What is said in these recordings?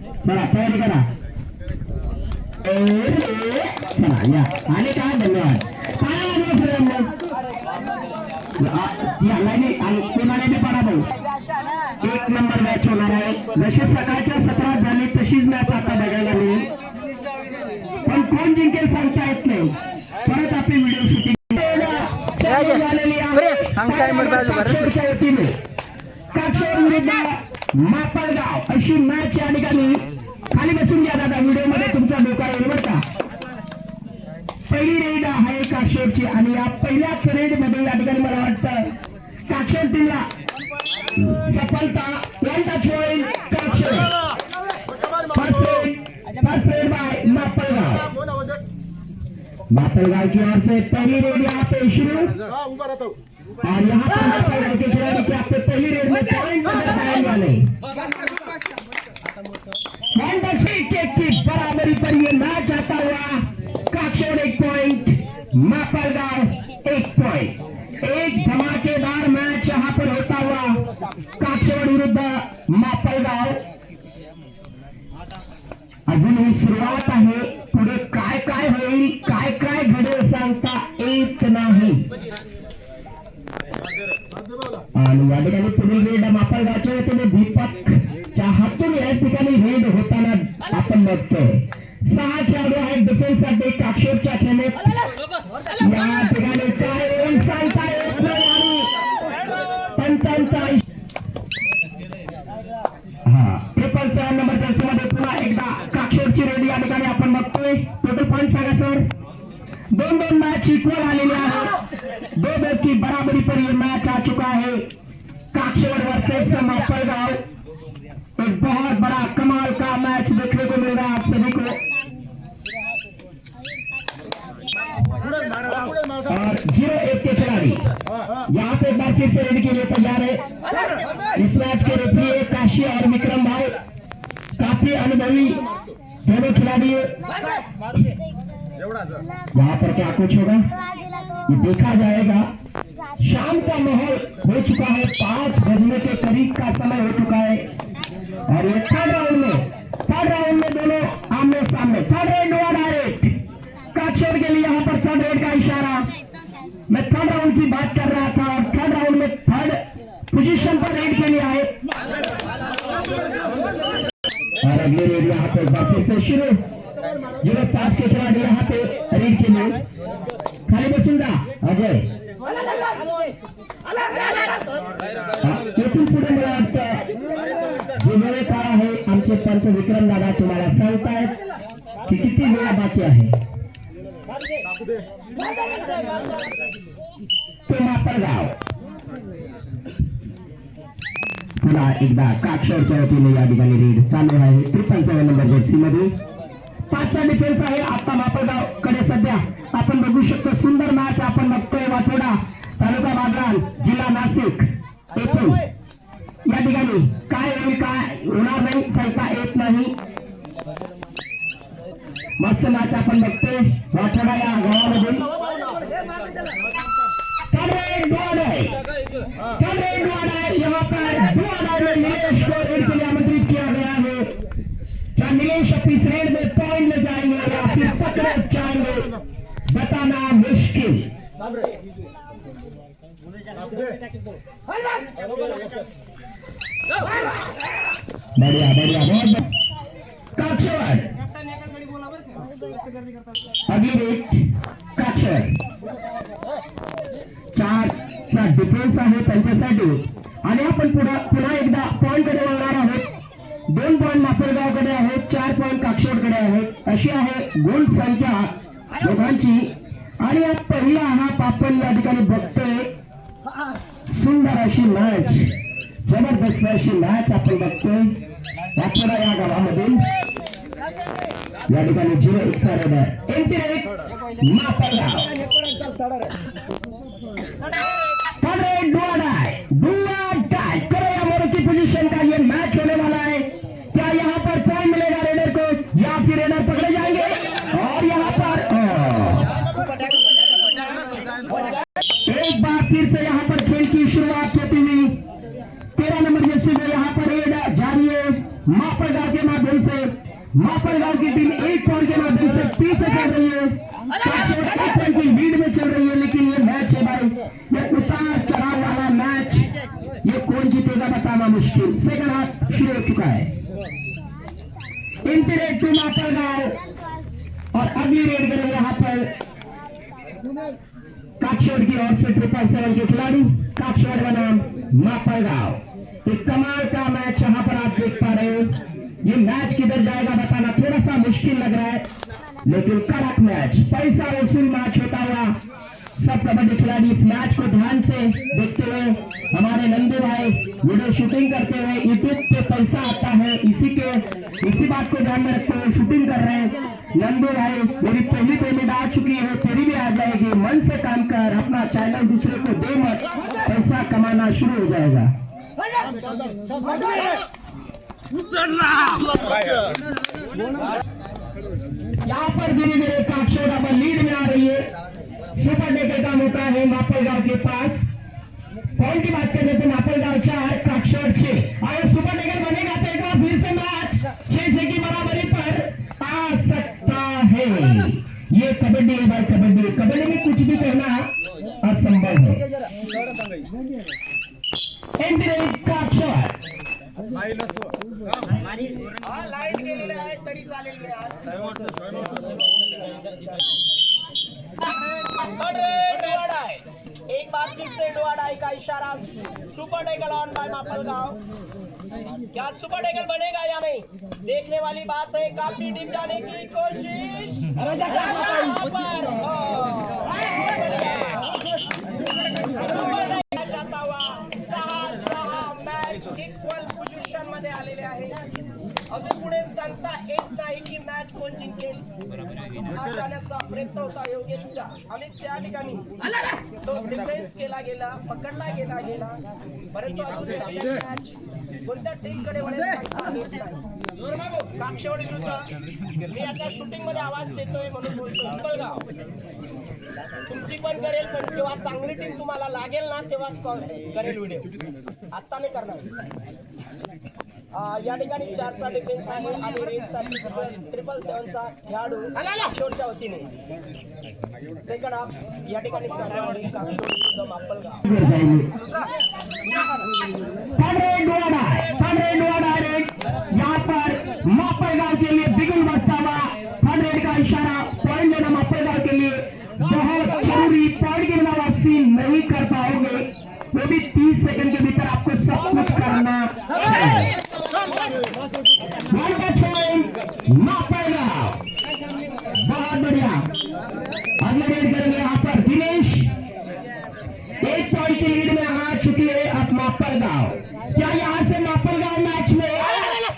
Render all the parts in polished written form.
चला तयारी करा चला या आणि काय धन्यवाद या लाईनी आणि कोणाने बी पडा भाऊ 1 नंबर मॅच होणार आहे जशी सकाळच्या 17 झाली तशीच मॅच आता बघायला मिळेल पण कोण जिंकेल सांगता येत नाही परत आपली व्हिडिओ शूटिंग मापळगाव अशी मॅच या ठिकाणी खाली बसून घ्या दादा व्हिडिओ मध्ये तुमचा डोका येईल बरं का पहिली रेड आहे काक्षोरची आणि या पहिल्याच रेड मध्ये या ठिकाणी मला वाटतं काक्षोर टीमला सफलता वन टच होईल काक्षोर फर्स्ट रेड बाय मापळगाव मापलगांव की ओर से पहली रेड यहाँ पे शुरू और यहाँ पर मापलगांव के खिलाड़ी के आपके पहली रेड में पॉइंट बनाने वाले की बराबरी पर ये मैच आता हुआ काक्षोर 1 पॉइंट मापलगांव 1 पॉइंट एक धमाकेदार मैच यहाँ पर होता हुआ काक्षोर विरुद्ध मापलगांव अजून ही सुरुवात आहे पुढे काय काय होईल काय काय घडेल सांगता येत नाही आणि या ठिकाणी पुढील रेड मापलगावच्या वतीने दीपकच्या हातून या ठिकाणी रेड होताना आपण बघतोय 6 खेळाडू आहेत डिफेन्ससाठी काक्षोरच्या खेळण्यात या ठिकाणी काय होईल सांगता येत नाही आणि पंचांचा ट्रिपल 7 नंबर जर्सी मध्ये पुन्हा एकदा काक्षोरची रेडी या ठिकाणी आपण बघतोय टोटल पॉइंट सांगा सर 2-2 मैच इक्वल आलेले आहेत 2-2 की बराबरी पर ये मैच आ चुका है काक्षोर वर्सेस मापलगांव एक बहुत बड़ा कमाल का मैच देखने को मिल रहा है आप सभी को और 0-1 के खिलाड़ी यहाँ पे एक बार फिर से रेडी के लिए तैयार है इस मैच के रेफरी काशी और विक्रम भाई काफी अनुभवी दोनों खिलाड़ी यहाँ पर क्या कुछ होगा ये देखा जाएगा शाम का माहौल हो चुका है 5 बजने के करीब का समय हो चुका है और ये थर्ड राउंड में दोनों आमने सामने थर्ड राउंड हुआ डायरेक्ट काक्षोर के लिए यहाँ पर थर्ड राउंड का इशारा मैं थर्ड राउंड की बात कर रहा था और थर्ड राउंड में थर्ड पोजीशन पर रेड के लिए आए और अगले रेड यहाँ पे फिर से शुरू 0-5 के खिलाड़ी यहाँ पे रेड के लिए खाली बसूंगा अजय येथून पुढे मला वाटतं जो वेळ काळ आहे आमचे पंच विक्रम दादा तुम्हाला सांगतायत की किती वेळ बाकी आहे तो मापलगाव पुन्हा एकदा काक्षोरच्या वतीने या ठिकाणी रेड चालू आहे 7 नंबर जर्सी मध्ये 5चा डिफेन्स आहे आता मापलगाव कडे सध्या आपण बघू शकतो सुंदर मॅच आपण बघतोय वाठोडा तालुका बागलाण जिल्हा नाशिक येथून या ठिकाणी काय होईल काय होणार नाही सांगता येत नाही मस्त मॅच आपण बघतोय वाठोडा या गावामध्ये यहाँ पर 2 में नीलेश को रेड के लिए आमंत्रित किया गया है क्या नीलेश अपनी रेड में पॉइंट ले जाएंगे या फिर पकड़ जाएंगे बताना मुश्किल बढ़िया बढ़िया बहुत काक्षोर अगली रेड काक्षोर 4चा डिफेन्स आहे त्यांच्यासाठी आणि आपण पुन्हा एकदा पॉइंट कडे वळणार आहोत 2 पॉइंट मापलगावकडे आहेत 4 पॉइंट काक्षोरकडे आहेत अशी आहे गुण संख्या दोघांची आणि या पहिला हाफ आपण या ठिकाणी बघतोय सुंदर अशी मॅच जबरदस्त अशी मॅच आपण बघतोय वाठोडा या गावामधून या ठिकाणी 0-1 चा रेड आहे एंट्री रेड मापलगाव पोजीशन का ये मैच होने वाला है क्या यहाँ पर पॉइंट मिलेगा रेडर को या फिर रेडर पकड़े जाएंगे और यहाँ पर एक बार फिर से यहाँ पर खेल की शुरुआत होती हुई 13 नंबर जर्सी में यहाँ पर रेड जारी है मापड़गांव के माध्यम से मापड़गांव की टीम 1 पॉइंट के माध्यम से पीछे चल रही है। काकशोट 1 पॉइंट की लीड में चल रही है, लेकिन ये मैच है भाई, ये उतार चढ़ाव वाला मैच, ये कौन जीतेगा बताना मुश्किल। सेकंड हाफ शुरू हो चुका है। इंटरनेट टू मापड़गांव और अगली रेड करेंगे यहाँ पर काकशोट की ओर से 777 के खिलाड़ी, काकशोट बनाम मापड़गांव। एक कमाल का मैच यहाँ पर आप देख पा रहे हो। ये मैच किधर जाएगा बताना थोड़ा सा मुश्किल लग रहा है, लेकिन कड़क मैच, पैसा वसूल मैच होता हुआ सब कबड्डी खिलाड़ी इस मैच को ध्यान से देखते हुए, हमारे नंदू भाई वीडियो शूटिंग करते हुए, यूट्यूब पे पैसा आता है, इसी बात को ध्यान में रखते हुए शूटिंग कर रहे हैं। नंदू भाई मेरी पहली पेमेंट आ चुकी है, तेरी भी आ जाएगी, मन से काम कर, अपना चैनल दूसरे को दे मत, पैसा कमाना शुरू हो जाएगा। यहाँ पर धीरे धीरे काकशोट अब लीड में आ रही है। सुपर डेकर का मौका है मापड़गांव के पास। पॉइंट की बात करें तो मापड़गांव 4 काकशोट 6। अगर सुपर डेकर बनेगा तो एक बार फिर से मैच 6-6 की बराबरी पर आ सकता है। ये कबड्डी है भाई, कबड्डी में कुछ भी करना असंभव है। काकशोट लाईट गेलेली आहे तरी चालेल नाही आज एक बार फिर से डुआडाई का इशारा। सुपर डेगल ऑन बाय मापड़गांव। क्या सुपर डेगल बनेगा या नहीं, देखने वाली बात है। काफी डीप जाने की कोशिश चाहता हुआ 6-6 मैच इक्वल पोझिशन मध्ये आलेले आहे। अजून पुढे सांगता येत नाही की मॅच कोण जिंकेल, हा जाण्याचा प्रयत्न होता योगेशचा आणि त्या ठिकाणी तो डिफेन्स केला गेला, पकडला गेला, परंतु अजून मॅच कोणत्या टीमकडे वळेल सांगता येत नाही। काकशोट विरुद्ध मी याच्या शूटिंग मध्ये आवाज देतोय म्हणून बोलतोय, मापड़गांव तुमची पण करेल, पण जेव्हा चांगली टीम तुम्हाला लागेल ना तेव्हाच करेल व्हिडिओ, आता नाही करणार। या ठिकाणी 4चा डिफेन्स आहे आणि रेडसाठी 777चा खेळाडू काकशोटच्या वतीने। सेकंड हाफ या ठिकाणी चालू आहे काकशोट विरुद्ध मापड़गांव। यहाँ पर मापड़गांव के लिए बिगुल बजता हुआ थर्ड रेड का इशारा। पॉइंट लेना मापड़गांव के लिए बहुत जरूरी, पॉइंट की बिना वापसी नहीं कर पाओगे, वो भी 30 सेकंड के भीतर आपको सब कुछ करना है। मापड़गांव बहुत बढ़िया, अगले रेड करेंगे यहाँ पर दिनेश। 1 पॉइंट की लीड में आ चुकी है अब मापड़गांव। क्या यहाँ से मापड़गांव मैच में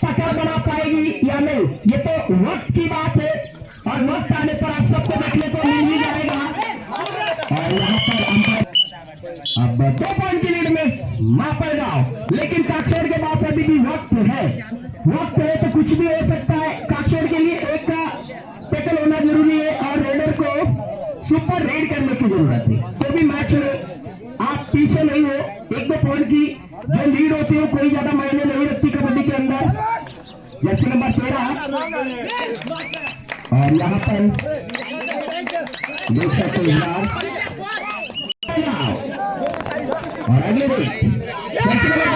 पकड़ बना पाएगी या नहीं, ये तो वक्त की बात है, और वक्त आने पर आप सबको देखने को मिल ही जाएगा। और यहाँ पर अब 2 पॉइंट की लीड में मापड़गांव, लेकिन काकशोट के पास अभी भी वक्त है तो कुछ भी हो सकता है। काकशोट के लिए एक टैकल होना जरूरी है और रेडर को सुपर रेड करने की जरूरत है, तो भी मैच में आप पीछे नहीं हो। 1-2 पॉइंट की जो लीड होती है कोई ज्यादा मायने नहीं रखती कबड्डी के अंदर। जैसे नंबर 13 और यहाँ पर देख सकते हैं और अगले बहुत बढ़िया,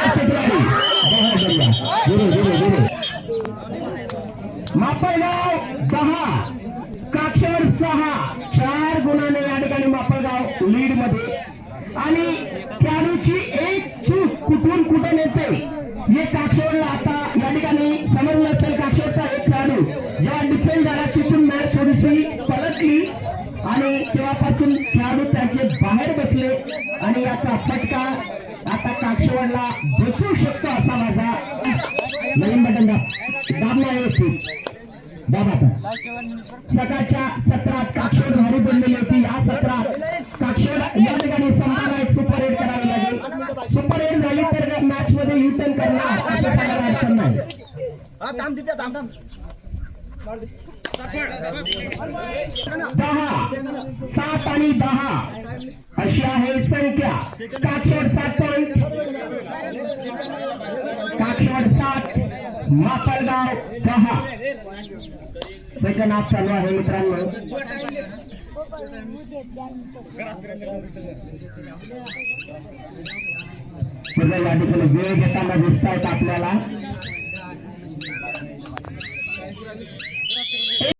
मापड़गांव 10 काकशोट 6, 4 गुणाने या ठिकाणी मापड़गांव लीड मध्ये। आणि खेळाडूची एक चूक कुठून कुठे नेते हे काकशोटला आता या ठिकाणी समजलं असेल। काकशोटचा एक खेळाडू जेव्हा डिफेंस झाला तिथून मॅच थोडीशी पलटली आणि तेव्हापासून खेळाडू त्यांचे बाहेर बसले आणि याचा फटका आता काकशोटला बसू शकतो असा माझा नवीन बटन दाबला व्यवस्थित दाबा। सकाळच्या सत्रात काकशोट भारी बनलेली होती, या सत्रात काकशोट या ठिकाणी संपाला एक सुपर रेड करावी लागेल। सुपर रेड झाली तर मॅच मध्ये युटर्न करणार अडचण नाही। 7 आणि 10 अशी आहे संख्या। काकशोट 7 पॉइंट, काकशोट 7 मापलगाव 6. सेकंड हाफ चालू आहे मित्रांनो. या ठिकाणी वेळ घेताना दिसत आहेत आपल्याला.